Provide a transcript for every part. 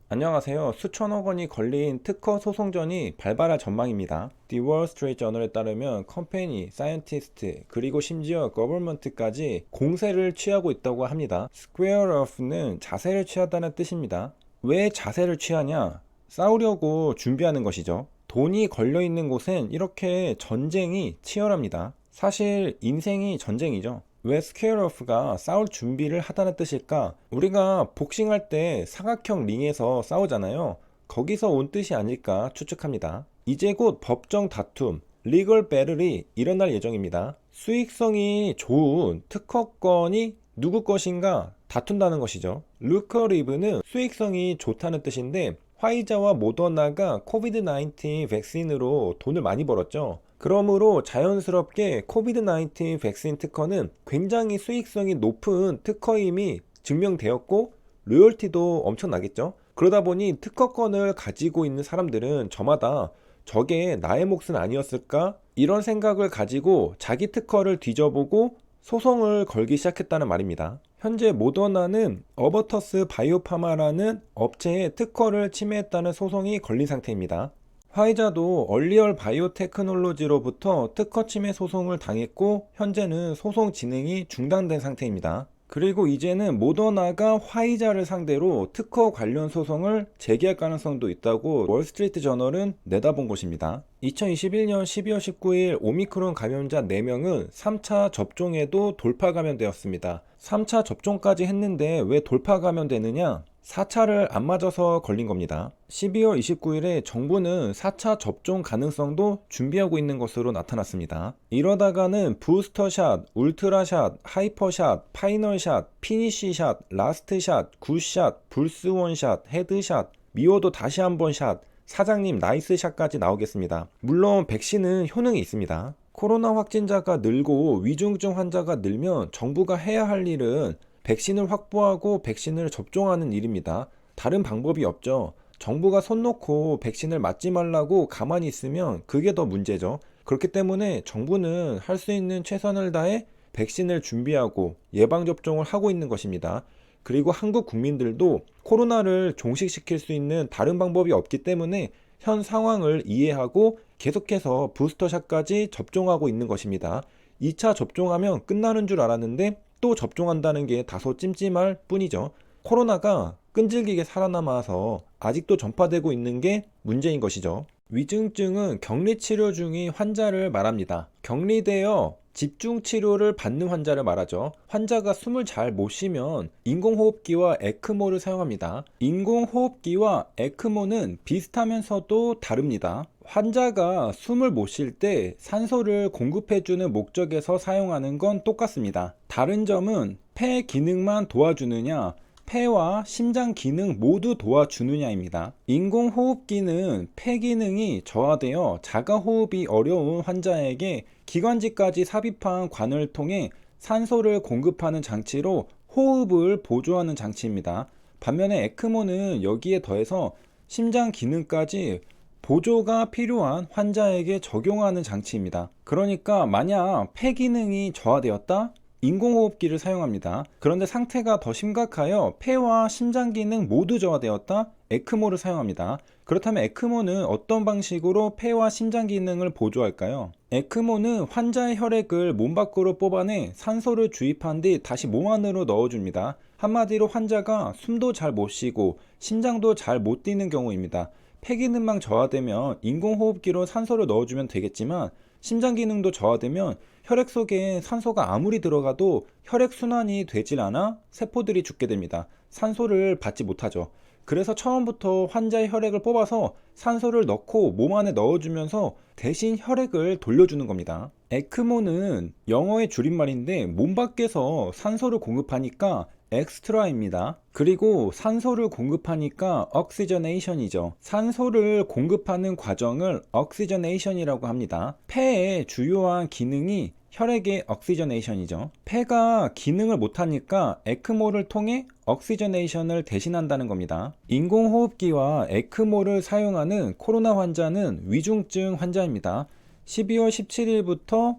안녕하세요. 수천억 원이 걸린 특허 소송전이 발발할 전망입니다. The Wall Street Journal에 따르면 컴퍼니, 사이언티스트, 그리고 심지어 거버먼트까지 공세를 취하고 있다고 합니다. Square off는 자세를 취하다는 뜻입니다. 왜 자세를 취하냐? 싸우려고 준비하는 것이죠. 돈이 걸려 있는 곳엔 이렇게 전쟁이 치열합니다. 사실 인생이 전쟁이죠. 왜 스퀘어러프가 싸울 준비를 하다는 뜻일까? 우리가 복싱할 때 사각형 링에서 싸우잖아요. 거기서 온 뜻이 아닐까 추측합니다. 이제 곧 법정 다툼, 리걸 배틀이 일어날 예정입니다. 수익성이 좋은 특허권이 누구 것인가 다툰다는 것이죠. 루커 리브는 수익성이 좋다는 뜻인데 화이자와 모더나가 코비드-19 백신으로 돈을 많이 벌었죠. 그러므로 자연스럽게 코비드-19 백신 특허는 굉장히 수익성이 높은 특허임이 증명되었고 로열티도 엄청나겠죠. 그러다 보니 특허권을 가지고 있는 사람들은 저마다 저게 나의 몫은 아니었을까? 이런 생각을 가지고 자기 특허를 뒤져보고 소송을 걸기 시작했다는 말입니다. 현재 모더나는 어버터스 바이오파마라는 업체의 특허를 침해했다는 소송이 걸린 상태입니다. 화이자도 얼리얼 바이오테크놀로지로부터 특허 침해 소송을 당했고 현재는 소송 진행이 중단된 상태입니다. 그리고 이제는 모더나가 화이자를 상대로 특허 관련 소송을 제기할 가능성도 있다고 월스트리트 저널은 내다본 것입니다. 2021년 12월 19일 오미크론 감염자 4명은 3차 접종에도 돌파 감염되었습니다. 3차 접종까지 했는데 왜 돌파 감염되느냐? 4차를 안 맞아서 걸린 겁니다. 12월 29일에 정부는 4차 접종 가능성도 준비하고 있는 것으로 나타났습니다. 이러다가는 부스터샷, 울트라샷, 하이퍼샷, 파이널샷, 피니쉬샷, 라스트샷, 굿샷, 불스원샷, 헤드샷, 미워도 다시 한번 샷, 사장님 나이스샷까지 나오겠습니다. 물론 백신은 효능이 있습니다. 코로나 확진자가 늘고 위중증 환자가 늘면 정부가 해야 할 일은 백신을 확보하고 백신을 접종하는 일입니다. 다른 방법이 없죠. 정부가 손 놓고 백신을 맞지 말라고 가만히 있으면 그게 더 문제죠. 그렇기 때문에 정부는 할 수 있는 최선을 다해 백신을 준비하고 예방접종을 하고 있는 것입니다. 그리고 한국 국민들도 코로나를 종식시킬 수 있는 다른 방법이 없기 때문에 현 상황을 이해하고 계속해서 부스터샷까지 접종하고 있는 것입니다. 2차 접종하면 끝나는 줄 알았는데 또 접종한다는 게 다소 찜찜할 뿐이죠. 코로나가 끈질기게 살아남아서 아직도 전파되고 있는 게 문제인 것이죠. 위중증은 격리 치료 중인 환자를 말합니다. 격리되어 집중 치료를 받는 환자를 말하죠. 환자가 숨을 잘 못 쉬면 인공호흡기와 에크모를 사용합니다. 인공호흡기와 에크모는 비슷하면서도 다릅니다. 환자가 숨을 못 쉴 때 산소를 공급해주는 목적에서 사용하는 건 똑같습니다. 다른 점은 폐 기능만 도와주느냐, 폐와 심장 기능 모두 도와주느냐입니다. 인공호흡기는 폐 기능이 저하되어 자가호흡이 어려운 환자에게 기관지까지 삽입한 관을 통해 산소를 공급하는 장치로 호흡을 보조하는 장치입니다. 반면에 에크모는 여기에 더해서 심장 기능까지 보조가 필요한 환자에게 적용하는 장치입니다. 그러니까 만약 폐 기능이 저하되었다? 인공호흡기를 사용합니다. 그런데 상태가 더 심각하여 폐와 심장 기능 모두 저하되었다? 에크모를 사용합니다. 그렇다면 에크모는 어떤 방식으로 폐와 심장 기능을 보조할까요? 에크모는 환자의 혈액을 몸 밖으로 뽑아내 산소를 주입한 뒤 다시 몸 안으로 넣어줍니다. 한마디로 환자가 숨도 잘 못 쉬고 심장도 잘 못 뛰는 경우입니다. 폐 기능만 저하되면 인공호흡기로 산소를 넣어주면 되겠지만 심장 기능도 저하되면 혈액 속에 산소가 아무리 들어가도 혈액순환이 되질 않아 세포들이 죽게 됩니다. 산소를 받지 못하죠. 그래서 처음부터 환자의 혈액을 뽑아서 산소를 넣고 몸 안에 넣어주면서 대신 혈액을 돌려주는 겁니다. 에크모는 영어의 줄임말인데 몸 밖에서 산소를 공급하니까 엑스트라입니다. 그리고 산소를 공급하니까 억시저네이션이죠. 산소를 공급하는 과정을 억시저네이션이라고 합니다. 폐의 주요한 기능이 혈액의 억시저네이션이죠. 폐가 기능을 못하니까 에크모를 통해 억시저네이션을 대신한다는 겁니다. 인공호흡기와 에크모를 사용하는 코로나 환자는 위중증 환자입니다. 12월 17일부터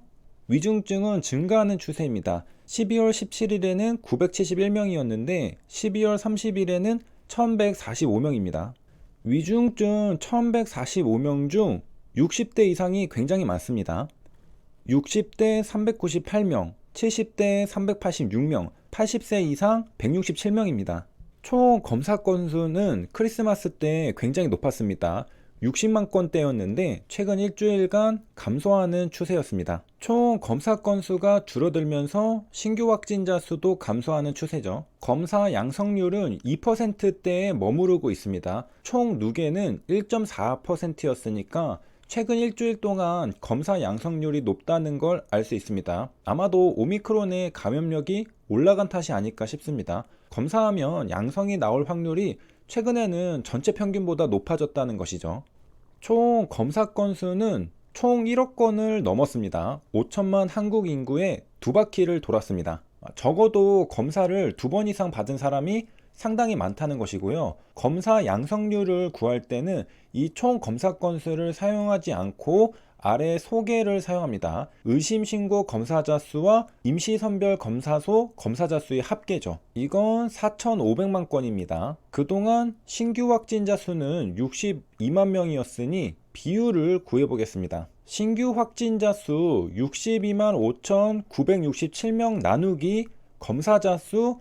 위중증은 증가하는 추세입니다. 12월 17일에는 971명이었는데 12월 30일에는 1145명입니다. 위중증 1145명 중 60대 이상이 굉장히 많습니다. 60대 398명, 70대 386명, 80세 이상 167명입니다. 총 검사 건수는 크리스마스 때 굉장히 높았습니다. 60만 건대였는데 최근 일주일간 감소하는 추세였습니다. 총 검사 건수가 줄어들면서 신규 확진자 수도 감소하는 추세죠. 검사 양성률은 2%대에 머무르고 있습니다. 총 누계는 1.4%였으니까 최근 일주일 동안 검사 양성률이 높다는 걸 알 수 있습니다. 아마도 오미크론의 감염력이 올라간 탓이 아닐까 싶습니다. 검사하면 양성이 나올 확률이 최근에는 전체 평균보다 높아졌다는 것이죠. 총 검사 건수는 총 1억 건을 넘었습니다. 5천만 한국 인구에 두 바퀴를 돌았습니다. 적어도 검사를 2번 이상 받은 사람이 상당히 많다는 것이고요. 검사 양성률을 구할 때는 이 총 검사 건수를 사용하지 않고 아래 소개를 사용합니다. 의심 신고 검사자 수와 임시선별 검사소 검사자 수의 합계죠. 이건 4,500만 건입니다. 그동안 신규 확진자 수는 62만 명이었으니 비율을 구해보겠습니다. 신규 확진자 수 62만 5,967명 나누기 검사자 수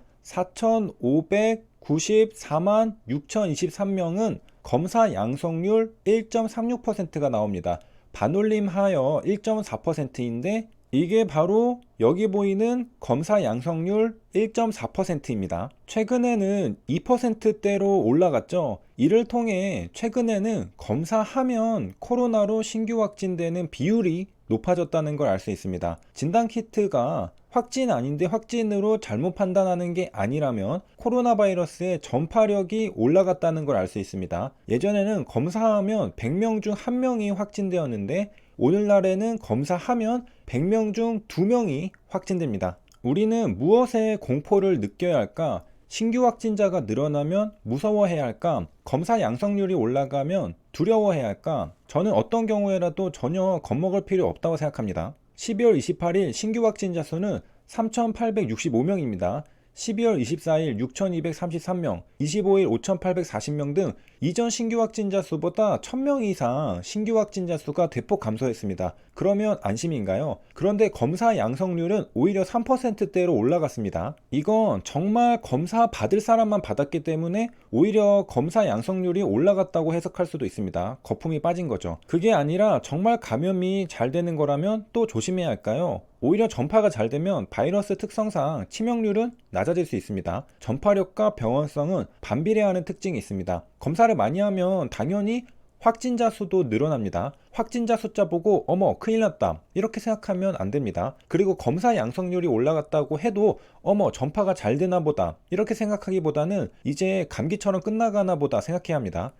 4,594만 6,023명은 검사 양성률 1.36%가 나옵니다. 반올림하여 1.4%인데 이게 바로 여기 보이는 검사 양성률 1.4%입니다. 최근에는 2%대로 올라갔죠. 이를 통해 최근에는 검사하면 코로나로 신규 확진되는 비율이 높아졌다는 걸 알 수 있습니다. 진단키트가 확진 아닌데 확진으로 잘못 판단하는 게 아니라면 코로나 바이러스의 전파력이 올라갔다는 걸 알 수 있습니다. 예전에는 검사하면 100명 중 1명이 확진되었는데 오늘날에는 검사하면 100명 중 2명이 확진됩니다. 우리는 무엇에 공포를 느껴야 할까? 신규 확진자가 늘어나면 무서워해야 할까? 검사 양성률이 올라가면 두려워해야 할까? 저는 어떤 경우에라도 전혀 겁먹을 필요 없다고 생각합니다. 12월 28일 신규 확진자 수는 3,865명입니다. 12월 24일 6,233명, 25일 5,840명 등 이전 신규 확진자 수보다 1,000명 이상 신규 확진자 수가 대폭 감소했습니다. 그러면 안심인가요? 그런데 검사 양성률은 오히려 3%대로 올라갔습니다. 이건 정말 검사 받을 사람만 받았기 때문에 오히려 검사 양성률이 올라갔다고 해석할 수도 있습니다. 거품이 빠진 거죠. 그게 아니라 정말 감염이 잘 되는 거라면 또 조심해야 할까요? 오히려 전파가 잘 되면 바이러스 특성상 치명률은 낮아질 수 있습니다. 전파력과 병원성은 반비례하는 특징이 있습니다. 검사를 많이 하면 당연히 확진자 수도 늘어납니다. 확진자 숫자 보고 어머 큰일 났다 이렇게 생각하면 안 됩니다. 그리고 검사 양성률이 올라갔다고 해도 어머 전파가 잘 되나 보다 이렇게 생각하기보다는 이제 감기처럼 끝나가나 보다 생각해야 합니다.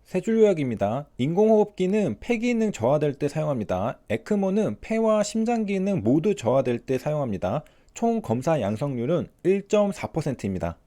세 줄 요약입니다. 인공호흡기는 폐 기능 저하될 때 사용합니다. 에크모는 폐와 심장 기능 모두 저하될 때 사용합니다. 총 검사 양성률은 1.4%입니다.